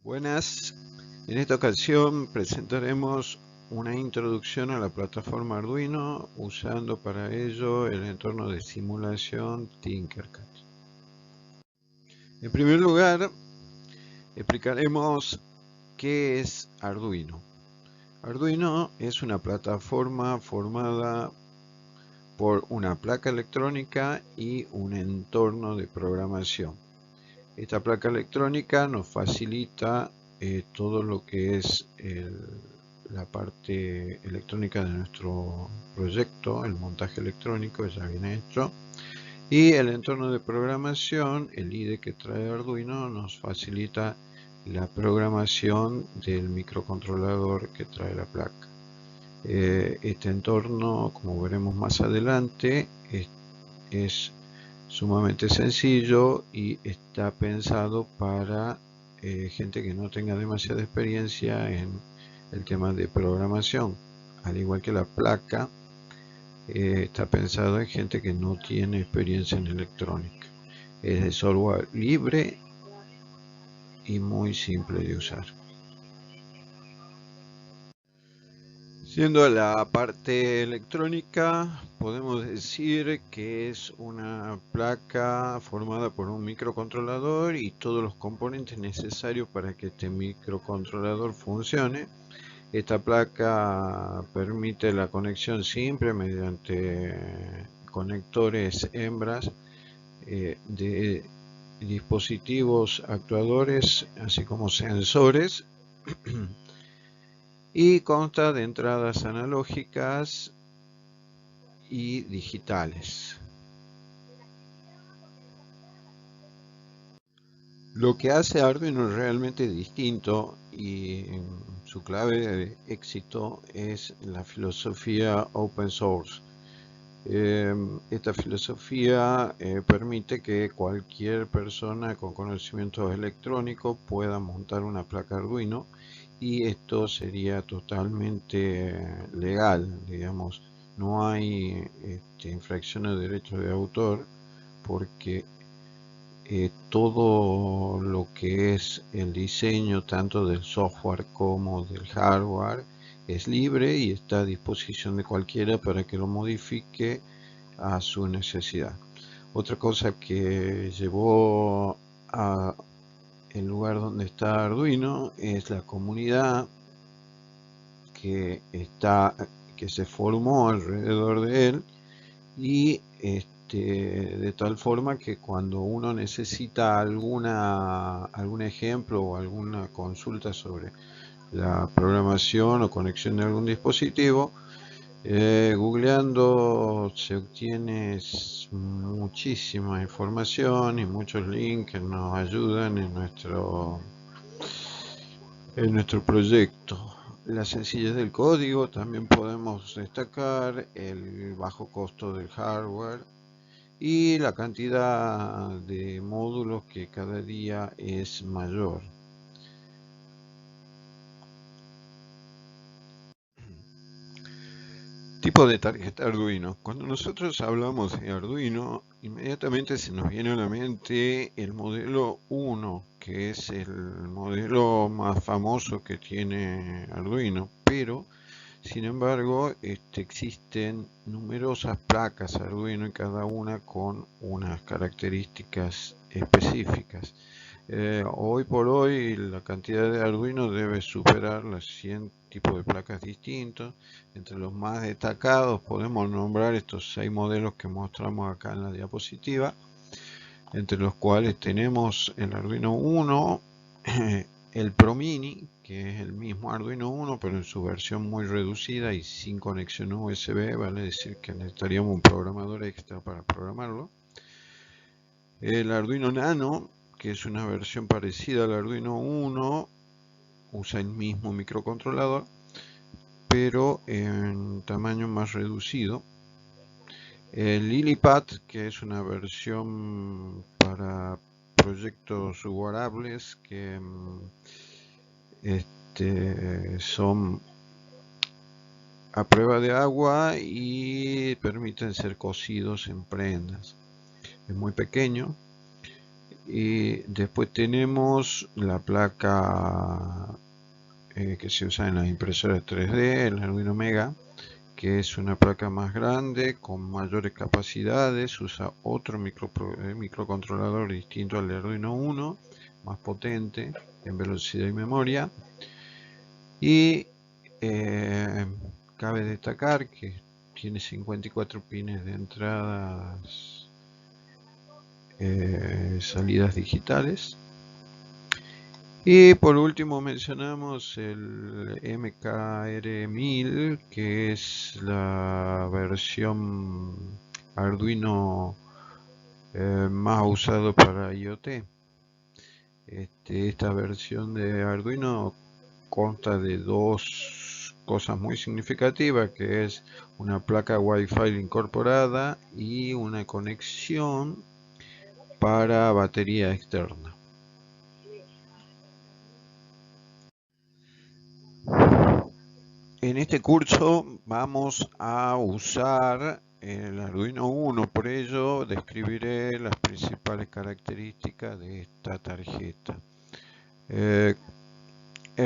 Buenas, en esta ocasión presentaremos una introducción a la plataforma Arduino usando para ello el entorno de simulación Tinkercad. En primer lugar, explicaremos qué es Arduino. Arduino es una plataforma formada por una placa electrónica y un entorno de programación. Esta placa electrónica nos facilita todo lo que es la parte electrónica de nuestro proyecto, el montaje electrónico ya viene hecho, y el entorno de programación, el IDE que trae Arduino, nos facilita la programación del microcontrolador que trae la placa. Este entorno, como veremos más adelante, es sumamente sencillo y está pensado para gente que no tenga demasiada experiencia en el tema de programación. Al igual que la placa, está pensado en gente que no tiene experiencia en electrónica. Es de software libre y muy simple de usar. Siendo la parte electrónica, podemos decir que es una placa formada por un microcontrolador y todos los componentes necesarios para que este microcontrolador funcione. Esta placa permite la conexión simple mediante conectores hembras de dispositivos actuadores, así como sensores. Y consta de entradas analógicas y digitales. Lo que hace Arduino realmente distinto y su clave de éxito es la filosofía open source. Esta filosofía permite que cualquier persona con conocimientos electrónicos pueda montar una placa Arduino y esto sería totalmente legal, digamos. No hay infracciones de derechos de autor porque todo lo que es el diseño tanto del software como del hardware es libre y está a disposición de cualquiera para que lo modifique a su necesidad. Otra cosa que llevó a el lugar donde está Arduino es la comunidad que se formó alrededor de él y de tal forma que cuando uno necesita algún ejemplo o alguna consulta sobre la programación o conexión de algún dispositivo, googleando se obtiene muchísima información y muchos links que nos ayudan en nuestro proyecto. La sencillez del código, también podemos destacar el bajo costo del hardware y la cantidad de módulos que cada día es mayor. Tipo de tarjeta Arduino. Cuando nosotros hablamos de Arduino, inmediatamente se nos viene a la mente el modelo 1, que es el modelo más famoso que tiene Arduino, pero sin embargo existen numerosas placas Arduino y cada una con unas características específicas. Hoy por hoy la cantidad de Arduino debe superar los 100 tipos de placas distintos. Entre los más destacados podemos nombrar estos 6 modelos que mostramos acá en la diapositiva, entre los cuales tenemos el Arduino 1, el Pro Mini, que es el mismo Arduino 1 pero en su versión muy reducida y sin conexión USB, vale decir que necesitaríamos un programador extra para programarlo. El Arduino Nano, que es una versión parecida al Arduino 1, usa el mismo microcontrolador, pero en tamaño más reducido. El Lilipad, que es una versión para proyectos wearables que son a prueba de agua y permiten ser cosidos en prendas. Es muy pequeño Y después tenemos la placa que se usa en las impresoras 3D, el Arduino Mega, que es una placa más grande con mayores capacidades. Usa otro microcontrolador distinto al de Arduino Uno, más potente en velocidad y memoria. Y cabe destacar que tiene 54 pines de entradas, salidas digitales. Y por último mencionamos el MKR1000, que es la versión Arduino más usado para IoT. Esta versión de Arduino consta de dos cosas muy significativas, que es una placa Wi-Fi incorporada y una conexión para batería externa. En este curso vamos a usar el Arduino Uno, por ello describiré las principales características de esta tarjeta. Es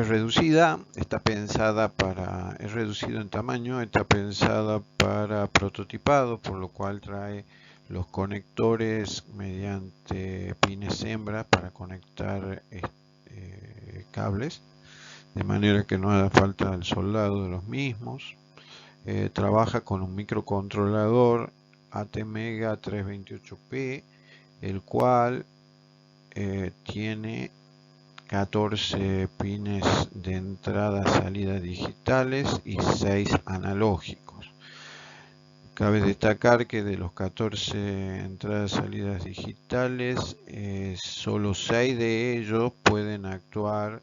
reducida, es reducido en tamaño, está pensada para prototipado, por lo cual trae los conectores mediante pines hembra para conectar cables, de manera que no haga falta el soldado de los mismos. Trabaja con un microcontrolador ATmega 328P, el cual tiene 14 pines de entrada salida digitales y 6 analógicos. Cabe destacar que de los 14 entradas salidas digitales, solo 6 de ellos pueden actuar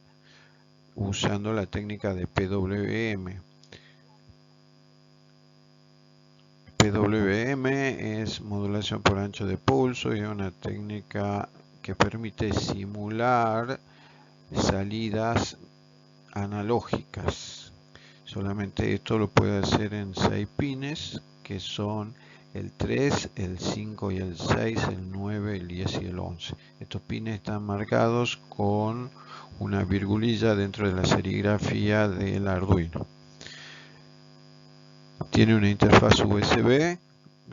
usando la técnica de PWM. PWM es modulación por ancho de pulso y es una técnica que permite simular salidas analógicas. Solamente esto lo puede hacer en 6 pines, que son el 3, el 5 y el 6, el 9, el 10 y el 11. Estos pines están marcados con una virgulilla dentro de la serigrafía del Arduino. Tiene una interfaz USB,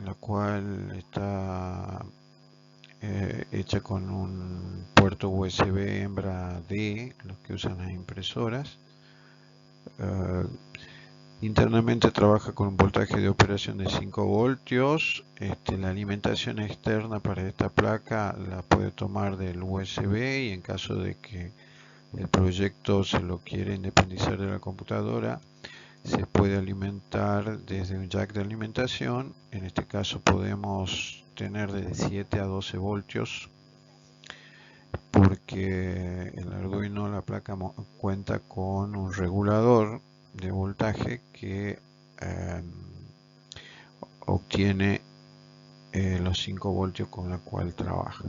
la cual está hecha con un puerto USB hembra D, los que usan las impresoras. Internamente trabaja con un voltaje de operación de 5 voltios. La alimentación externa para esta placa la puede tomar del USB, y en caso de que el proyecto se lo quiere independizar de la computadora, se puede alimentar desde un jack de alimentación. En este caso podemos tener de 7 a 12 voltios, porque el Arduino, la placa, cuenta con un regulador de voltaje que obtiene los 5 voltios con la cual trabaja.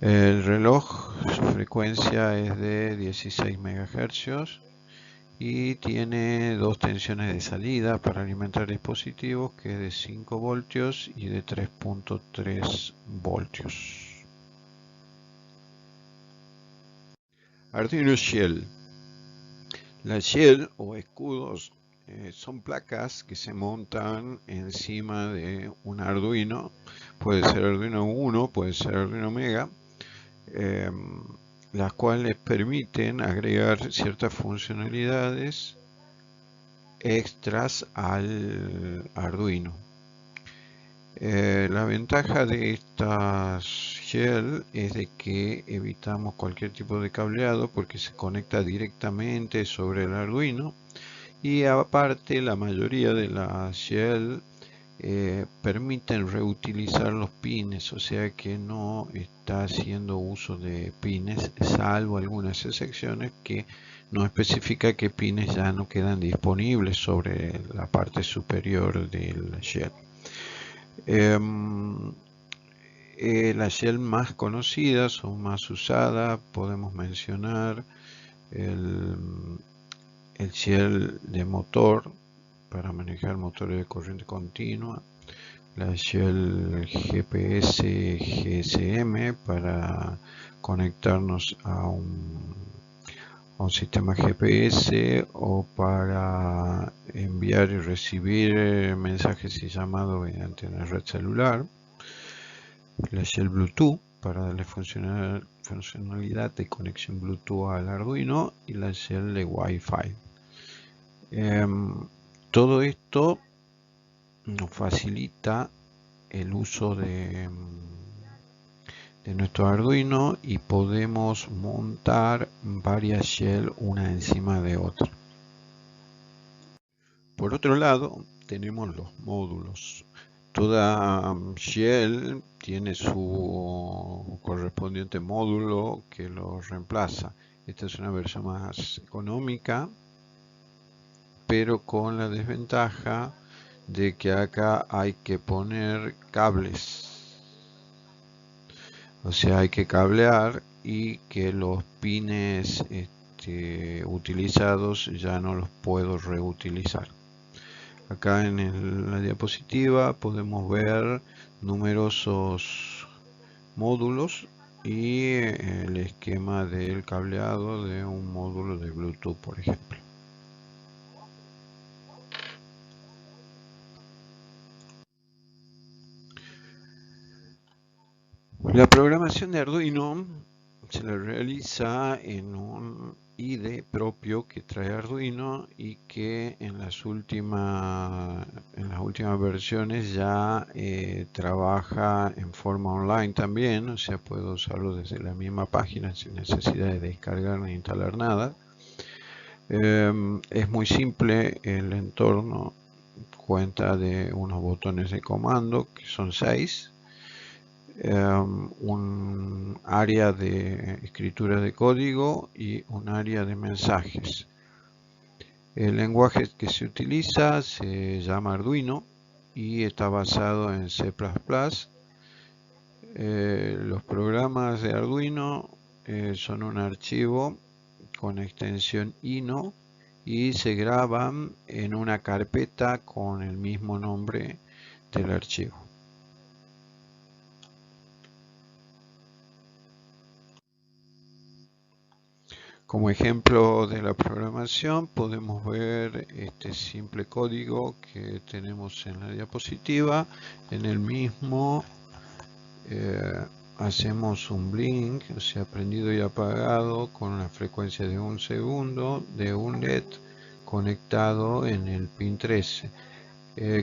El reloj, su frecuencia es de 16 MHz y tiene dos tensiones de salida para alimentar dispositivos, que es de 5 voltios y de 3.3 voltios. Arduino Shell. La Shell o escudos son placas que se montan encima de un Arduino. Puede ser Arduino Uno, puede ser Arduino Mega, las cuales permiten agregar ciertas funcionalidades extras al Arduino. La ventaja de estas Shell es de que evitamos cualquier tipo de cableado, porque se conecta directamente sobre el Arduino, y aparte la mayoría de las Shell permiten reutilizar los pines, o sea que no está haciendo uso de pines, salvo algunas excepciones que no especifica que pines ya no quedan disponibles sobre la parte superior del Shell. Las Shell más conocidas o más usadas podemos mencionar el Shell de motor para manejar motores de corriente continua, la shell GPS GSM para conectarnos a un sistema GPS o para enviar y recibir mensajes y llamados mediante una red celular, la shell Bluetooth para darle funcionalidad de conexión Bluetooth al Arduino y la shell de Wi-Fi. Todo esto nos facilita el uso de nuestro Arduino y podemos montar varias shell una encima de otra. Por otro lado, tenemos los módulos. Toda shell tiene su correspondiente módulo que lo reemplaza. Esta es una versión más económica, pero con la desventaja de que acá hay que poner cables. O sea, hay que cablear y que los pines utilizados ya no los puedo reutilizar. Acá en la diapositiva podemos ver numerosos módulos y el esquema del cableado de un módulo de Bluetooth, por ejemplo. La programación de Arduino se la realiza en un IDE propio que trae Arduino y que en las últimas versiones ya trabaja en forma online también, o sea, puedo usarlo desde la misma página sin necesidad de descargar ni instalar nada. Es muy simple, el entorno cuenta de unos botones de comando que son 6. Un área de escritura de código y un área de mensajes. El lenguaje que se utiliza se llama Arduino y está basado en C++. Los programas de Arduino son un archivo con extensión INO y se graban en una carpeta con el mismo nombre del archivo. Como ejemplo de la programación podemos ver este simple código que tenemos en la diapositiva. En el mismo hacemos un blink, o sea, prendido y apagado con una frecuencia de 1 segundo de un LED conectado en el pin 13.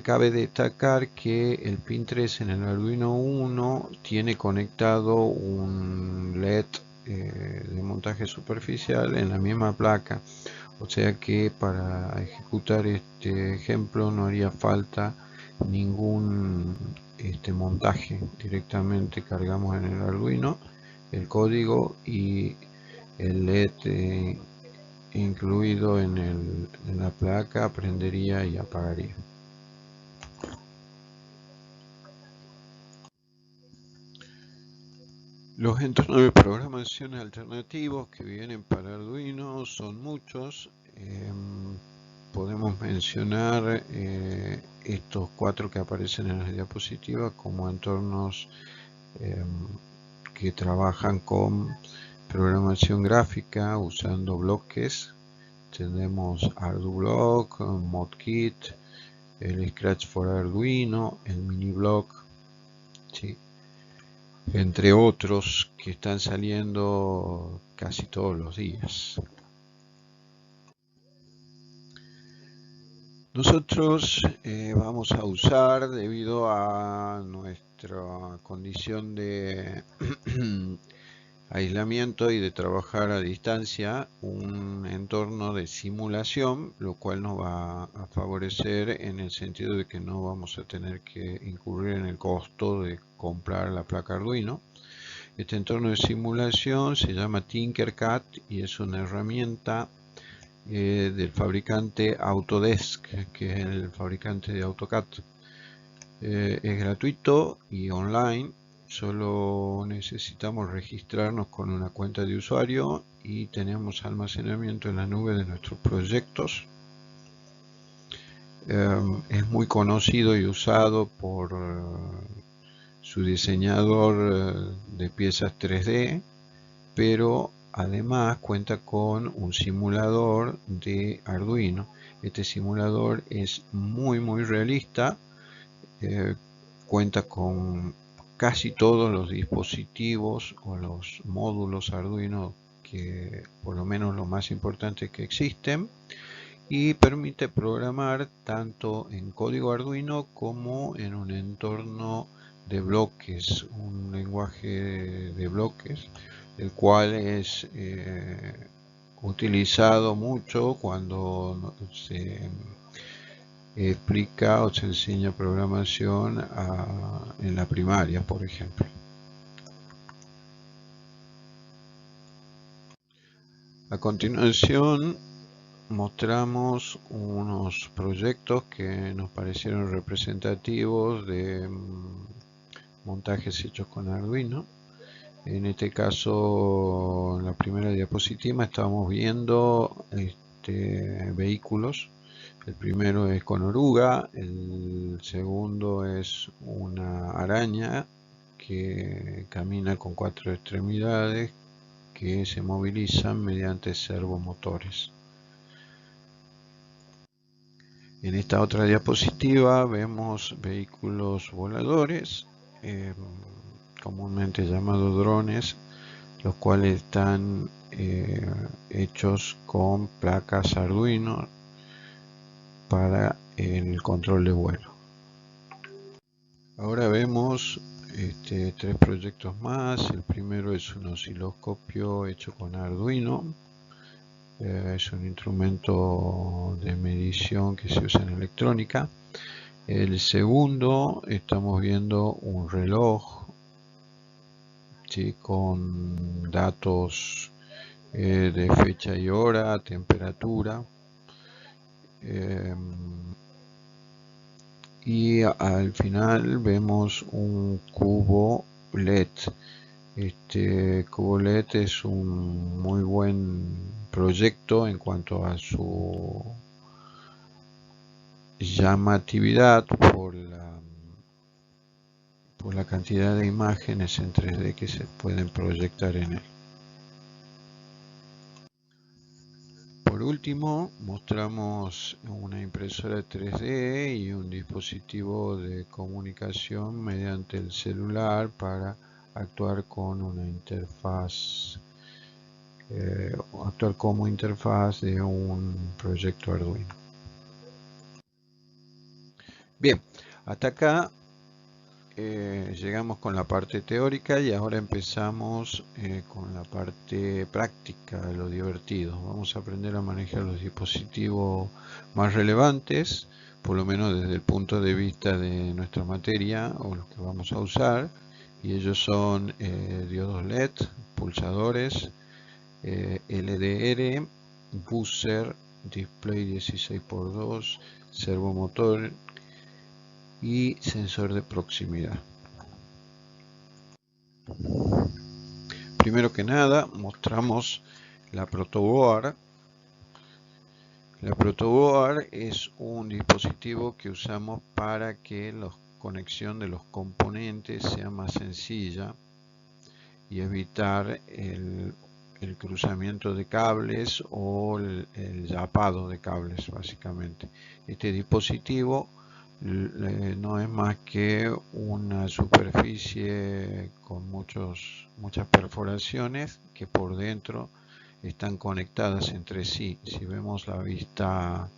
Cabe destacar que el pin 13 en el Arduino 1 tiene conectado un LED de montaje superficial en la misma placa, o sea que para ejecutar este ejemplo no haría falta ningún montaje. Directamente cargamos en el Arduino el código y el LED incluido en la placa prendería y apagaría. Los entornos de programación alternativos que vienen para Arduino son muchos. Podemos mencionar estos 4 que aparecen en la diapositiva como entornos que trabajan con programación gráfica usando bloques. Tenemos ArduBlock, ModKit, el Scratch for Arduino, el MiniBlock, ¿sí?, entre otros que están saliendo casi todos los días. Nosotros vamos a usar, debido a nuestra condición de aislamiento y de trabajar a distancia, un entorno de simulación, lo cual nos va a favorecer en el sentido de que no vamos a tener que incurrir en el costo de comprar la placa Arduino. Este entorno de simulación se llama Tinkercad y es una herramienta del fabricante Autodesk, que es el fabricante de AutoCAD. Es gratuito y online. Solo necesitamos registrarnos con una cuenta de usuario y tenemos almacenamiento en la nube de nuestros proyectos. Es muy conocido y usado por su diseñador de piezas 3D, pero además cuenta con un simulador de Arduino. Este simulador es muy realista, cuenta con casi todos los dispositivos o los módulos Arduino, que por lo menos los más importantes que existen, y permite programar tanto en código Arduino como en un entorno de bloques, un lenguaje de bloques, el cual es utilizado mucho cuando se explica o se enseña programación en la primaria, por ejemplo. A continuación mostramos unos proyectos que nos parecieron representativos de montajes hechos con Arduino. En este caso, en la primera diapositiva estamos viendo vehículos. El primero es con oruga, el segundo es una araña que camina con 4 extremidades que se movilizan mediante servomotores. En esta otra diapositiva vemos vehículos voladores, comúnmente llamados drones, los cuales están hechos con placas Arduino para el control de vuelo. Ahora vemos tres proyectos más. El primero es un osciloscopio hecho con Arduino. Es un instrumento de medición que se usa en electrónica. El segundo, estamos viendo un reloj, ¿sí?, con datos de fecha y hora, temperatura. Y al final vemos un cubo LED. Este cubo LED es un muy buen proyecto en cuanto a su llamatividad por la cantidad de imágenes en 3D que se pueden proyectar en él. Por último, mostramos una impresora 3D y un dispositivo de comunicación mediante el celular para actuar con una interfaz, actuar como interfaz de un proyecto Arduino. Bien, hasta acá llegamos con la parte teórica y ahora empezamos con la parte práctica, lo divertido. Vamos a aprender a manejar los dispositivos más relevantes, por lo menos desde el punto de vista de nuestra materia o los que vamos a usar, y ellos son diodos LED, pulsadores, LDR, buzzer, display 16x2, servomotor y sensor de proximidad. Primero que nada, mostramos la protoboard. La protoboard es un dispositivo que usamos para que la conexión de los componentes sea más sencilla y evitar el cruzamiento de cables o el yapado de cables, básicamente. Este dispositivo no es más que una superficie con muchas perforaciones que por dentro están conectadas entre sí. Si vemos la vista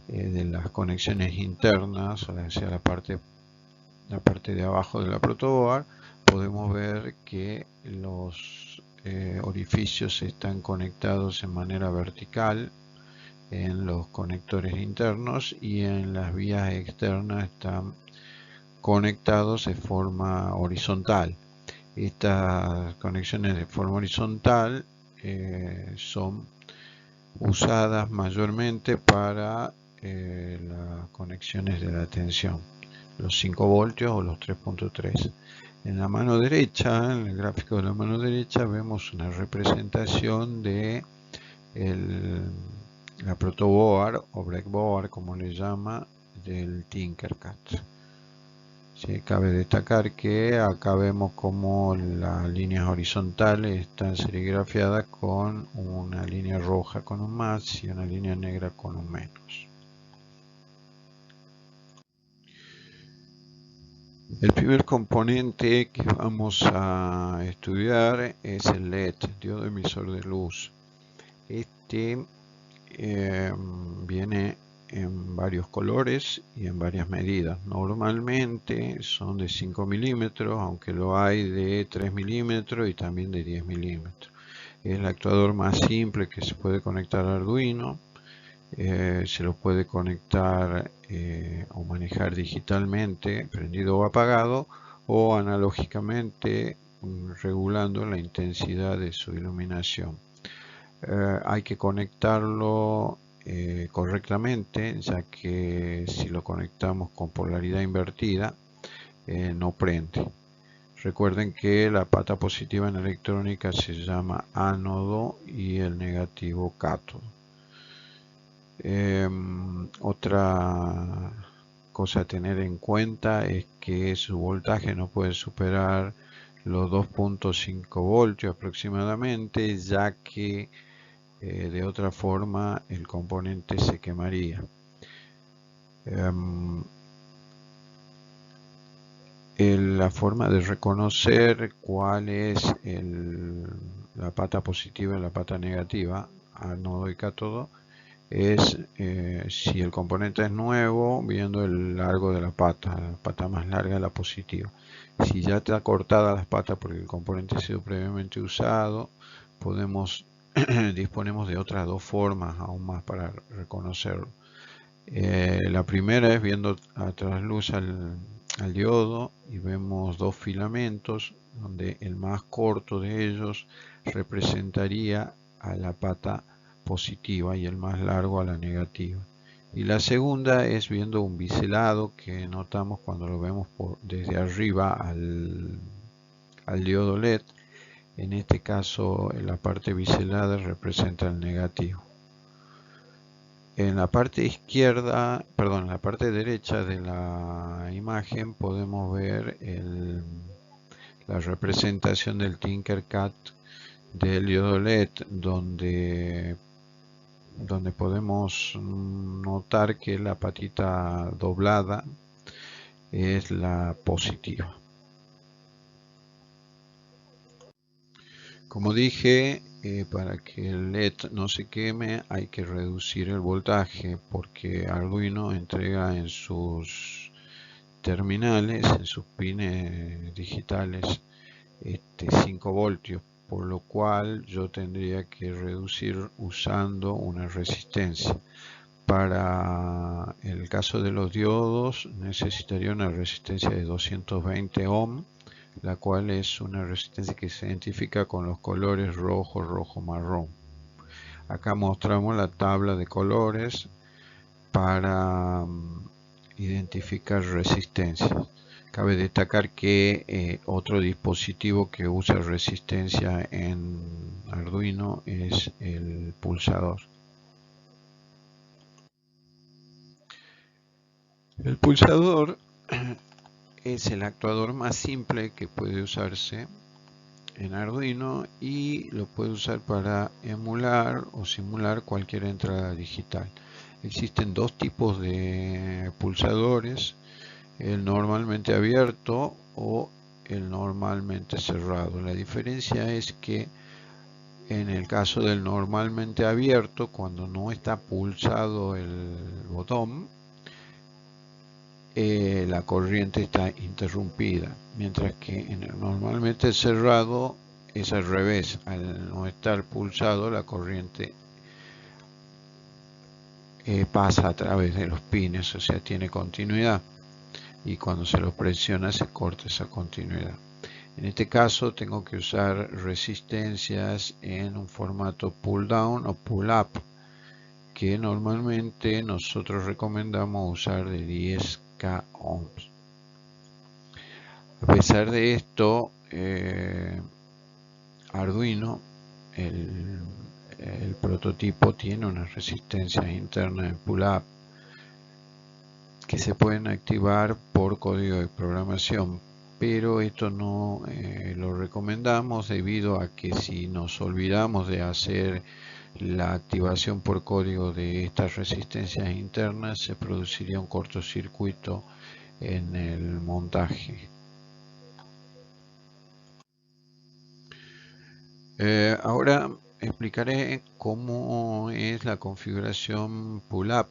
de las conexiones internas, o sea, la parte de abajo de la protoboard, podemos ver que los orificios están conectados en manera vertical en los conectores internos y en las vías externas están conectados de forma horizontal. Estas conexiones de forma horizontal son usadas mayormente para las conexiones de la tensión, los 5 voltios o los 3.3. En la mano derecha, en el gráfico de la mano derecha, vemos una representación de la protoboard o breadboard, como le llama, del Tinkercad. Sí, cabe destacar que acá vemos como las líneas horizontales están serigrafiadas con una línea roja con un más y una línea negra con un menos. El primer componente que vamos a estudiar es el LED, diodo emisor de luz. Este viene en varios colores y en varias medidas. Normalmente son de 5 milímetros, aunque lo hay de 3 milímetros y también de 10 milímetros. Es el actuador más simple que se puede conectar a Arduino. Se lo puede conectar o manejar digitalmente, prendido o apagado, o analógicamente, regulando la intensidad de su iluminación. Hay que conectarlo correctamente, ya que si lo conectamos con polaridad invertida no prende. Recuerden que la pata positiva en electrónica se llama ánodo y el negativo cátodo. Otra cosa a tener en cuenta es que su voltaje no puede superar los 2.5 voltios aproximadamente, ya que de otra forma el componente se quemaría. La forma de reconocer cuál es la pata positiva y la pata negativa, ánodo y cátodo, es si el componente es nuevo, viendo el largo de la pata más larga es la positiva. Si ya está cortada las patas porque el componente ha sido previamente usado, disponemos de otras dos formas aún más para reconocerlo. La primera es viendo a trasluz al diodo y vemos dos filamentos donde el más corto de ellos representaría a la pata positiva y el más largo a la negativa. Y la segunda es viendo un biselado que notamos cuando lo vemos desde arriba al diodo LED. En este caso la parte biselada representa el negativo. En la parte izquierda, perdón, en la parte derecha de la imagen podemos ver la representación del Tinkercad del diodo LED, donde podemos notar que la patita doblada es la positiva. Como dije, para que el LED no se queme hay que reducir el voltaje, porque Arduino entrega en sus terminales, en sus pines digitales, 5 voltios, por lo cual yo tendría que reducir usando una resistencia. Para el caso de los diodos necesitaría una resistencia de 220 ohm, la cual es una resistencia que se identifica con los colores rojo, rojo, marrón. Acá mostramos la tabla de colores para identificar resistencias. Cabe destacar que otro dispositivo que usa resistencia en Arduino es el pulsador. El pulsador es el actuador más simple que puede usarse en Arduino y lo puede usar para emular o simular cualquier entrada digital. Existen dos tipos de pulsadores, el normalmente abierto o el normalmente cerrado. La diferencia es que en el caso del normalmente abierto, cuando no está pulsado el botón, la corriente está interrumpida, mientras que en el normalmente cerrado es al revés. Al no estar pulsado, la corriente pasa a través de los pines, o sea, tiene continuidad, y cuando se los presiona se corta esa continuidad. En este caso tengo que usar resistencias en un formato pull down o pull up, que normalmente nosotros recomendamos usar de 10k ohms. A pesar de esto, Arduino, el prototipo tiene unas resistencias internas en pull-up que se pueden activar por código de programación, pero esto no lo recomendamos debido a que si nos olvidamos de hacer la activación por código de estas resistencias internas, se produciría un cortocircuito en el montaje. Ahora explicaré cómo es la configuración pull-up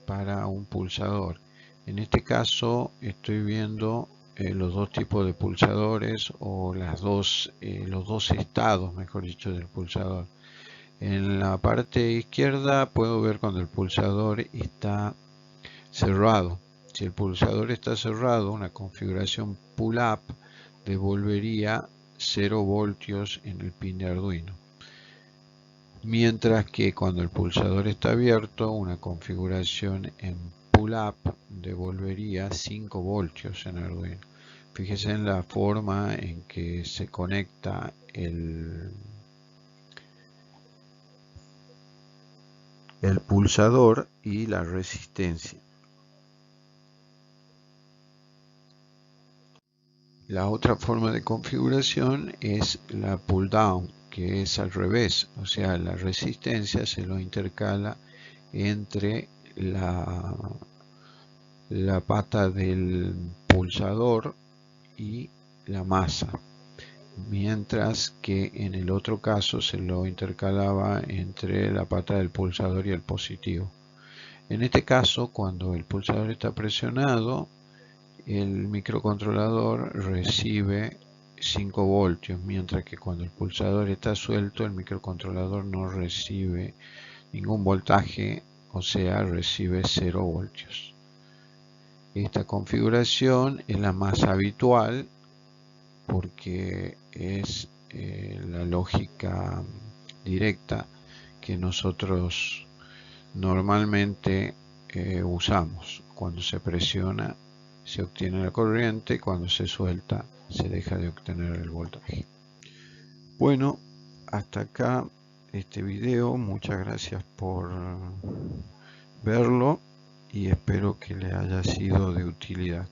para un pulsador. En este caso estoy viendo los dos tipos de pulsadores o los dos estados, mejor dicho, del pulsador. En la parte izquierda puedo ver cuando el pulsador está cerrado. Si el pulsador está cerrado, una configuración pull-up devolvería 0 voltios en el pin de Arduino. Mientras que cuando el pulsador está abierto, una configuración en pull-up devolvería 5 voltios en Arduino. Fíjese en la forma en que se conecta el pulsador y la resistencia. La otra forma de configuración es la pull down, que es al revés, o sea, la resistencia se lo intercala entre la pata del pulsador y la masa, mientras que en el otro caso se lo intercalaba entre la pata del pulsador y el positivo. En este caso, cuando el pulsador está presionado, el microcontrolador recibe 5 voltios, mientras que cuando el pulsador está suelto, el microcontrolador no recibe ningún voltaje, o sea, recibe 0 voltios. Esta configuración es la más habitual porque es la lógica directa que nosotros normalmente usamos. Cuando se presiona se obtiene la corriente, cuando se suelta se deja de obtener el voltaje. Bueno, hasta acá este video. Muchas gracias por verlo y espero que le haya sido de utilidad.